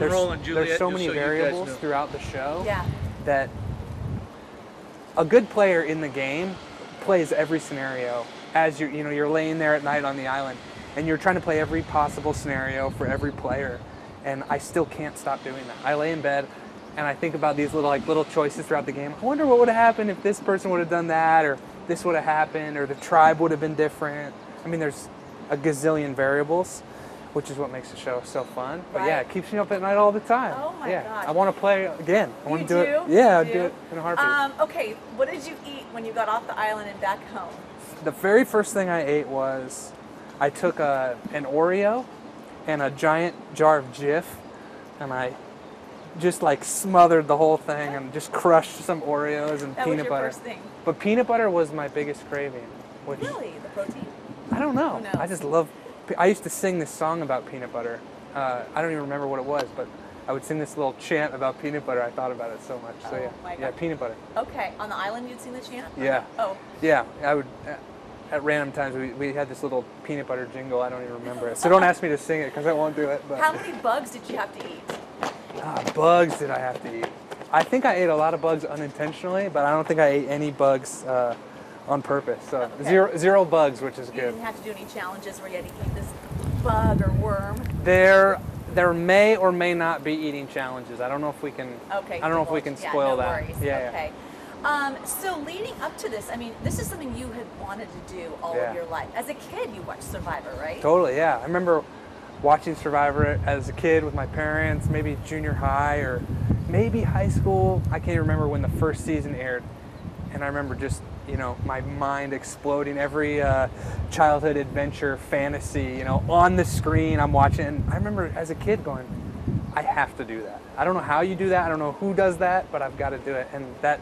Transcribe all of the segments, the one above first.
rolling, Juliette. There's so just many so you guys variables know. throughout the show Yeah. that a good player in the game plays every scenario as you're laying there at night on the island, and you're trying to play every possible scenario for every player. And I still can't stop doing that. I lay in bed and I think about these little choices throughout the game. I wonder what would have happened if this person would have done that, or this would have happened, or the tribe would have been different. I mean, there's a gazillion variables, which is what makes the show so fun. But Right. yeah, it keeps me up at night all the time. Oh my yeah. gosh. I want to play again. I want You to do do? it. Yeah, I'd You do do? it in a heartbeat. Okay, what did you eat when you got off the island and back home? The very first thing I ate was I took an Oreo and a giant jar of Jif, and I just smothered the whole thing and just crushed some Oreos and That was peanut your butter. first thing. But peanut butter was my biggest craving. Which, Really? The protein? I don't know. Who knows? I just love. I used to sing this song about peanut butter. I don't even remember what it was, but I would sing this little chant about peanut butter. I thought about it so much. So Oh yeah, my yeah, God. peanut butter. Okay, on the island you'd sing the chant? Yeah. Oh, Yeah, I would. At random times, we had this little peanut butter jingle. I don't even remember it. So don't ask me to sing it because I won't do it. But how many bugs did you have to eat? bugs did I have to eat? I think I ate a lot of bugs unintentionally, but I don't think I ate any bugs on purpose. So Okay. zero bugs, which is You good. didn't have to do any challenges where you had to eat this bug or worm? There may or may not be eating challenges. I don't know if we can. Okay. I don't know if we can spoil no that. Worries. Yeah. Okay. So leading up to this, I mean, this is something you had wanted to do all Yeah. of your life. As a kid, you watched Survivor, right? Totally, yeah. I remember watching Survivor as a kid with my parents, maybe junior high or maybe high school. I can't remember when the first season aired. And I remember just, my mind exploding. Every childhood adventure fantasy, on the screen I'm watching. And I remember as a kid going, I have to do that. I don't know how you do that. I don't know who does that, but I've got to do it. And that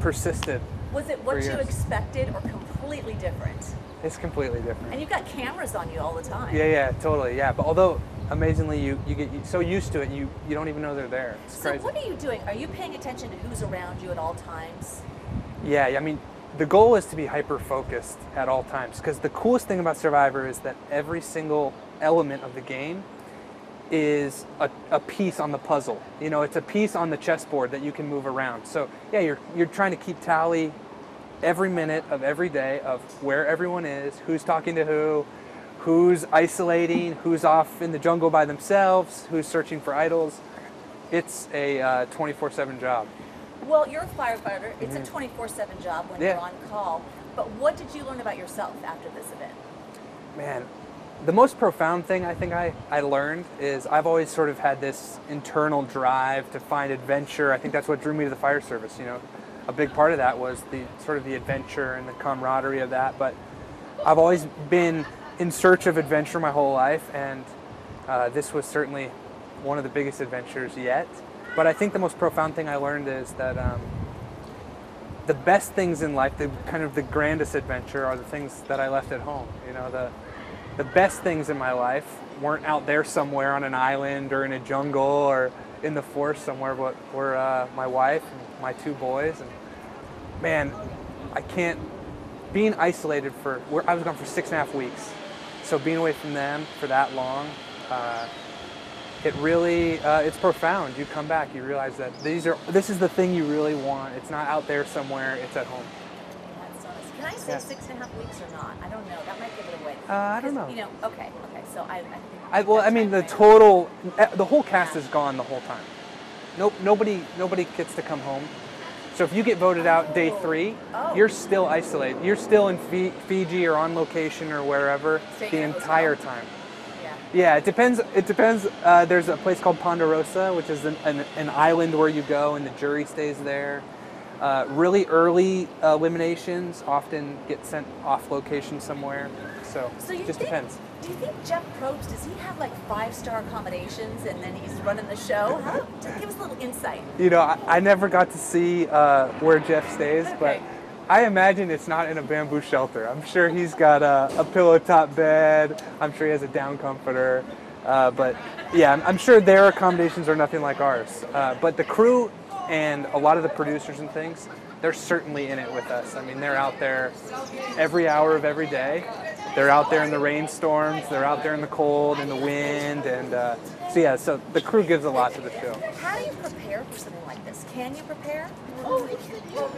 persisted. Was it what for you years. expected or completely different? It's completely different. And you've got cameras on you all the time. Yeah, totally, yeah. But although, amazingly, you get so used to it, you don't even know they're there. It's So crazy. what are you doing? Are you paying attention to who's around you at all times? Yeah, I mean, the goal is to be hyper-focused at all times. Because the coolest thing about Survivor is that every single element of the game is a piece on the puzzle. It's a piece on the chessboard that you can move around. So yeah, you're trying to keep tally every minute of every day of where everyone is, who's talking to who's isolating, who's off in the jungle by themselves, who's searching for idols. It's a 24/7 job. Well, you're a firefighter. It's a 24/7 job when Yeah. you're on call. But what did you learn about yourself after this event? Man, the most profound thing I think I learned is I've always sort of had this internal drive to find adventure. I think that's what drew me to the fire service. A big part of that was the sort of the adventure and the camaraderie of that. But I've always been in search of adventure my whole life, and this was certainly one of the biggest adventures yet. But I think the most profound thing I learned is that the best things in life, the grandest adventure, are the things that I left at home. The best things in my life weren't out there somewhere on an island or in a jungle or in the forest somewhere, but were my wife and my two boys. And man, being isolated I was gone for 6.5 weeks. So being away from them for that long, it really, it's profound. You come back, you realize that this is the thing you really want. It's not out there somewhere, it's at home. That's so nice. Can I say Yeah. 6.5 weeks or not? I don't know. That might give it away. I don't know. Okay. So I think. I mean, that's the whole cast is gone the whole time. Nobody gets to come home. So if you get voted out day 3, you're still isolated. You're still in Fiji or on location or wherever Staying the in a entire hotel. time. Yeah. Yeah, it depends. There's a place called Ponderosa, which is an island where you go and the jury stays there. Really early eliminations often get sent off location somewhere. So you it just think, depends. Do you think Jeff Probst, does he have like 5-star accommodations and then he's running the show? Just give us a little insight. I never got to see where Jeff stays, Okay. but I imagine it's not in a bamboo shelter. I'm sure he's got a pillow top bed. I'm sure he has a down comforter. But yeah, I'm sure their accommodations are nothing like ours. But the crew and a lot of the producers and things, they're certainly in it with us. I mean, they're out there every hour of every day, They're out there in the rainstorms. They're out there in the cold and the wind, and so yeah. So the crew gives a lot to the show. How do you prepare for something like this? Can you prepare?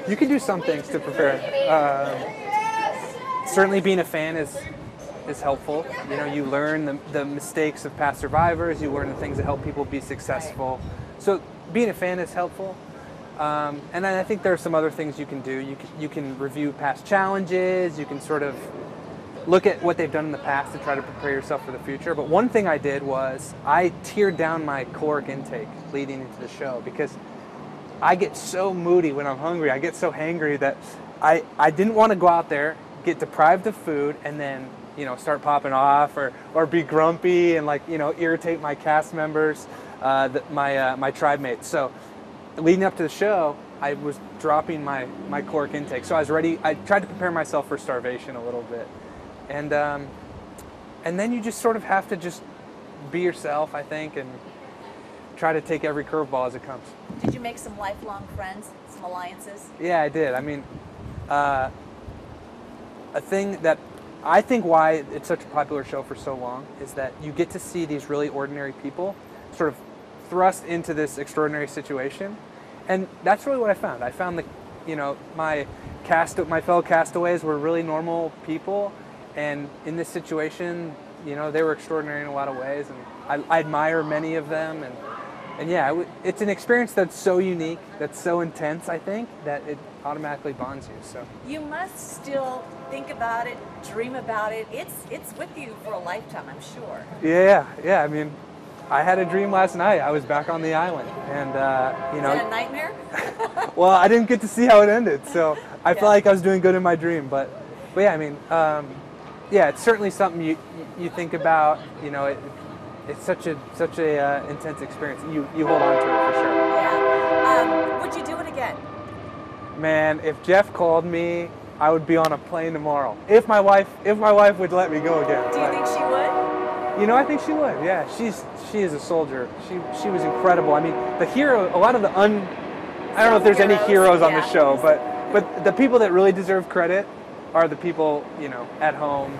You can do some things to prepare. Certainly, being a fan is helpful. You know, you learn the mistakes of past survivors. You learn the things that help people be successful. So being a fan is helpful. And then I think there are some other things you can do. You can review past challenges. You can sort of look at what they've done in the past to try to prepare yourself for the future. But one thing I did was I tiered down my caloric intake leading into the show, because I get so moody when I'm hungry. I get so hangry that I didn't want to go out there, get deprived of food, and then, you know, start popping off or be grumpy and, like, you know, irritate my cast members, my tribe mates. So leading up to the show, I was dropping my caloric intake. So I was ready. I tried to prepare myself for starvation a little bit. And then you just sort of have to just be yourself, I think, and try to take every curveball as it comes. Did you make some lifelong friends, some alliances? Yeah, I did. I mean, a thing that I think why it's such a popular show for so long is that you get to see these really ordinary people sort of thrust into this extraordinary situation. And that's really what I found. I found that, you know, my fellow castaways were really normal people. And in this situation, you know, they were extraordinary in a lot of ways, and I admire many of them. And yeah, it's an experience that's so unique, that's so intense, I think, that it automatically bonds you. So you must still think about it, dream about it. It's with you for a lifetime, I'm sure. Yeah. I mean, I had a dream last night. I was back on the island, and you know. Is that a nightmare? Well, I didn't get to see how it ended, so I felt like I was doing good in my dream. But yeah, I mean. Yeah, it's certainly something you think about. You know, it's such a intense experience. You hold on to it for sure. Yeah. Would you do it again? Man, if Jeff called me, I would be on a plane tomorrow. If my wife would let me go again. Do you think she would? You know, I think she would. Yeah, she is a soldier. She was incredible. I mean, the hero. A lot of the I don't know if there's any heroes on the show, but the people that really deserve credit are the people, you know, at home.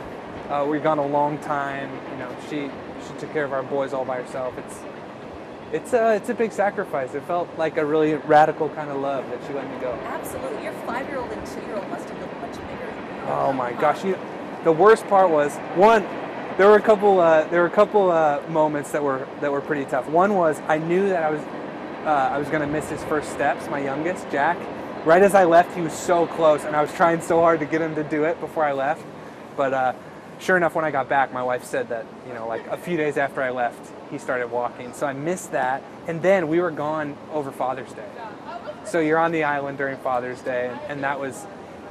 We've gone a long time. You know, she took care of our boys all by herself. It's a big sacrifice. It felt like a really radical kind of love that she let me go. Absolutely. Your 5-year-old and 2-year-old must have looked much bigger. Oh my gosh! The worst part was there were a couple moments that were pretty tough. One was I knew that I was going to miss his first steps. My youngest, Jack. Right as I left, he was so close, and I was trying so hard to get him to do it before I left. But sure enough, when I got back, my wife said that, you know, like a few days after I left, he started walking. So I missed that. And then we were gone over Father's Day. So you're on the island during Father's Day, and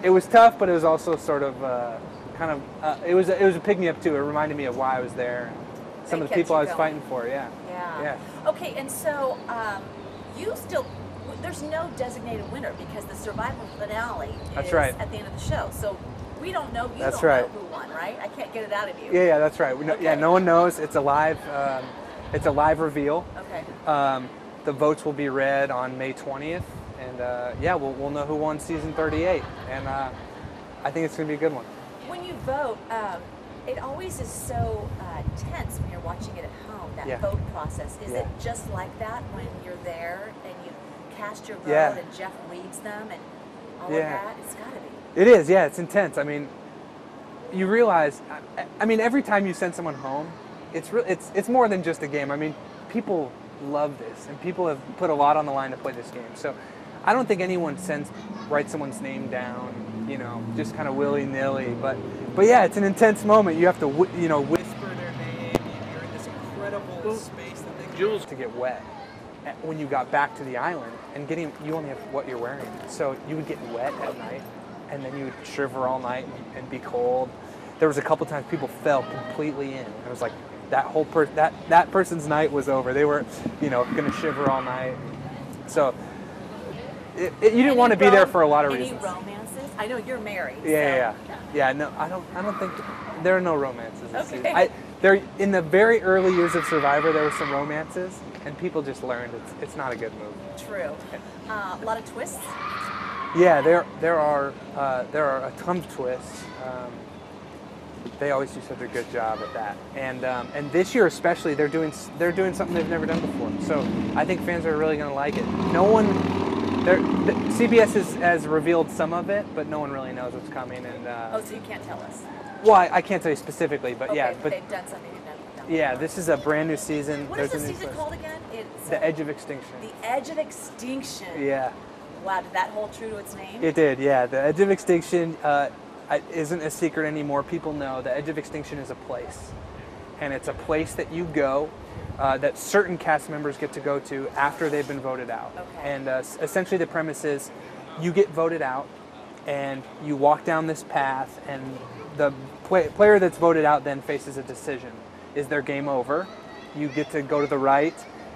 it was tough, but it was also sort of it was a pick-me-up too. It reminded me of why I was there, and some of the people I was fighting for. Yeah. Okay, and so there's no designated winner because the survival finale is at the end of the show. So we don't know. You don't know who won, right? I can't get it out of you. Yeah, that's right. Yeah, no one knows. It's a live reveal. Okay. The votes will be read on May 20th, and we'll know who won season 38. And I think it's going to be a good one. When you vote, it always is so tense when you're watching it at home. That vote process. Is it just like that when you're there and you cast your vote and Jeff reads them and all of that? It's got to be. It is, yeah. It's intense. I mean, you realize, I mean, every time you send someone home, it's more than just a game. I mean, people love this, and people have put a lot on the line to play this game. So I don't think anyone writes someone's name down, you know, just kind of willy-nilly. But yeah, it's an intense moment. You have to, whisper their name. You're in this incredible space that they Jules to get wet. When you got back to the island and you only have what you're wearing, so you would get wet at night, and then you would shiver all night and be cold. There was a couple times people fell completely in. It was like that whole that person's night was over. They were, going to shiver all night. So you didn't want to be there for a lot of reasons. Any romances? I know you're married. Yeah. No, I don't think there are no romances this season. There in the very early years of Survivor, there were some romances. And people just learned it's not a good move. True. A lot of twists. Yeah, there are a ton of twists. They always do such a good job at that, and this year especially, they're doing something they've never done before. So I think fans are really going to like it. No one, CBS has revealed some of it, but no one really knows what's coming. And so you can't tell us. Well, I can't tell you specifically, but okay, yeah, but they've done something. Yeah, this is a brand new season. What is the season called again? It's The Edge of Extinction. The Edge of Extinction. Yeah. Wow, did that hold true to its name? It did, yeah. The Edge of Extinction isn't a secret anymore. People know the Edge of Extinction is a place. And it's a place that you go, that certain cast members get to go to after they've been voted out. Okay. And essentially the premise is you get voted out and you walk down this path, and the player that's voted out then faces a decision. Is their game over? You get to go to the right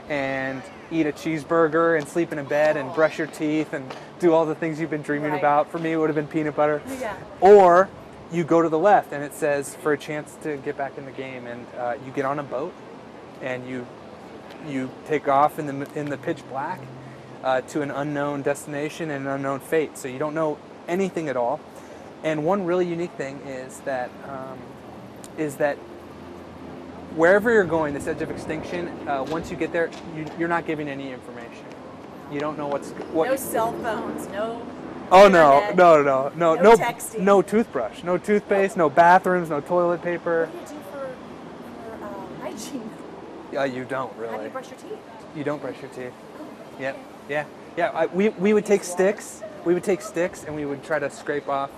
and eat a cheeseburger and sleep in a bed and brush your teeth and do all the things you've been dreaming about. For me, it would have been peanut butter. Yeah. Or you go to the left and it says for a chance to get back in the game, and you get on a boat and you take off in the pitch black to an unknown destination and an unknown fate. So you don't know anything at all. And one really unique thing is that wherever you're going, this Edge of Extinction, once you get there, you're not giving any information. You don't know what. No cell phones, no. Oh internet, no texting. No toothbrush, no toothpaste, no bathrooms, no toilet paper. What do you do for hygiene? You don't really. How do you brush your teeth? You don't brush your teeth. Oh, Yep. okay. Yeah. We would take sticks. We would take sticks and we would try to scrape off.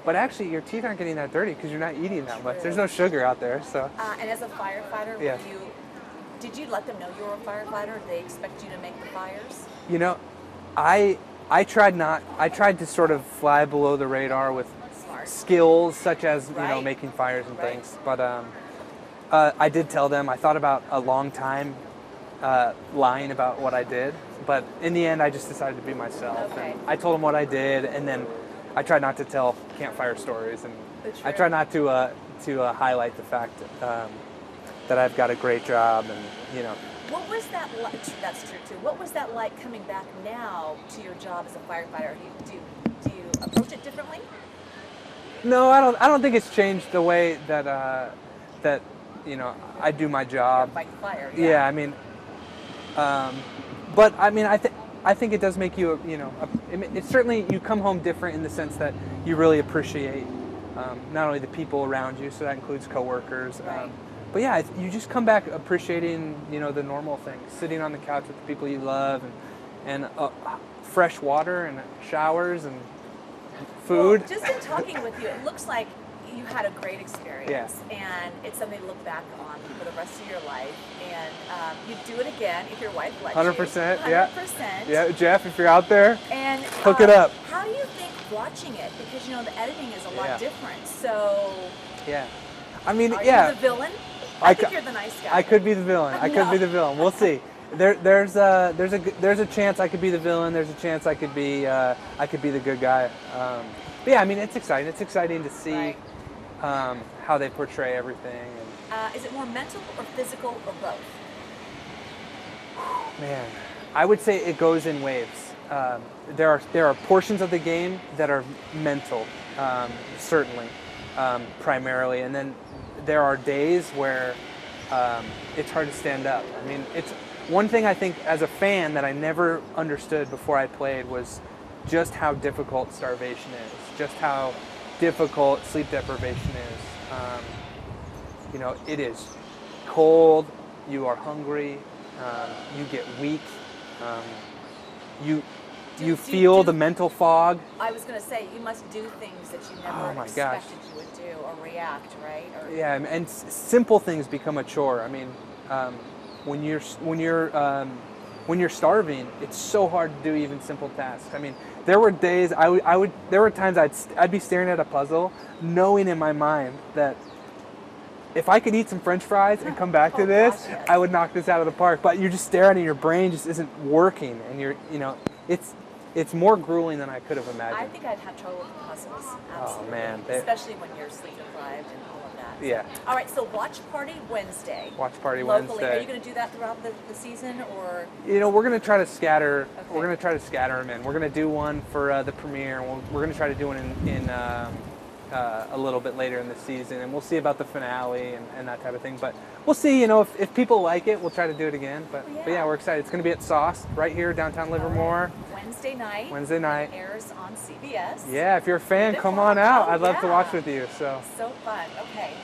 But actually your teeth aren't getting that dirty because you're not eating that much. There's no sugar out there, so. And as a firefighter, Yeah. did you let them know you were a firefighter? Did they expect you to make the fires? I tried to sort of fly below the radar with skills such as making fires and things. But I did tell them. I thought about a long time lying about what I did, but in the end, I just decided to be myself. Okay. And I told them what I did, and then I tried not to tell campfire stories, and I try not to highlight the fact that I've got a great job, and What was that like? That's true too. What was that like coming back now to your job as a firefighter? Do you approach it differently? No, I don't think it's changed the way that I do my job. Fight fire. Yeah, I mean, but I mean, I think it does make you, it's certainly, you come home different in the sense that you really appreciate not only the people around you, so that includes coworkers, Right. but yeah, you just come back appreciating, the normal things, sitting on the couch with the people you love, and fresh water and showers and food. Well, just in talking with you, it looks like you had a great experience, and it's something to look back on for the rest of your life. And you'd do it again if your wife let 100%, you. 100%. Yeah, Jeff, if you're out there, and hook it up. How do you think watching it? Because the editing is a lot different. So. Yeah. I mean, are you the villain? I think you're the nice guy. I could be the villain. I could be the villain. We'll see. There's a chance I could be the villain. There's a chance I could be the good guy. But yeah, I mean, it's exciting. It's exciting to see how they portray everything. And, is it more mental or physical or both? Man, I would say it goes in waves. There are portions of the game that are mental, certainly, primarily, and then there are days where it's hard to stand up. I mean, it's one thing I think as a fan that I never understood before I played was just how difficult starvation is, just how difficult sleep deprivation is. It is cold, you are hungry, you get weak, you feel the mental fog. I was going to say, you must do things that you never expected you would do or react, right? Yeah, and simple things become a chore. I mean, when you're starving, it's so hard to do even simple tasks. I mean, there were days there were times I'd be staring at a puzzle, knowing in my mind that if I could eat some French fries and come back to this, I would knock this out of the park. But you're just staring and your brain just isn't working, and it's more grueling than I could have imagined. I think I'd have trouble with puzzles. Absolutely. Oh man, especially when you're sleep deprived and all of that. Yeah. All right, so Watch Party Wednesday. Watch Party locally. Wednesday. Are you going to do that throughout the season, or? We're going to try to scatter. Okay. We're going to try to scatter them in. We're going to do one for the premiere. We're going to try to do one in a little bit later in the season, and we'll see about the finale and that type of thing. But we'll see, you know, if people like it, we'll try to do it again. But yeah, we're excited. It's going to be at Sauce right here downtown Livermore. Wednesday night. Wednesday night. It airs on CBS. Yeah, if you're a fan, come on out. I'd love to watch with you. So fun. Okay.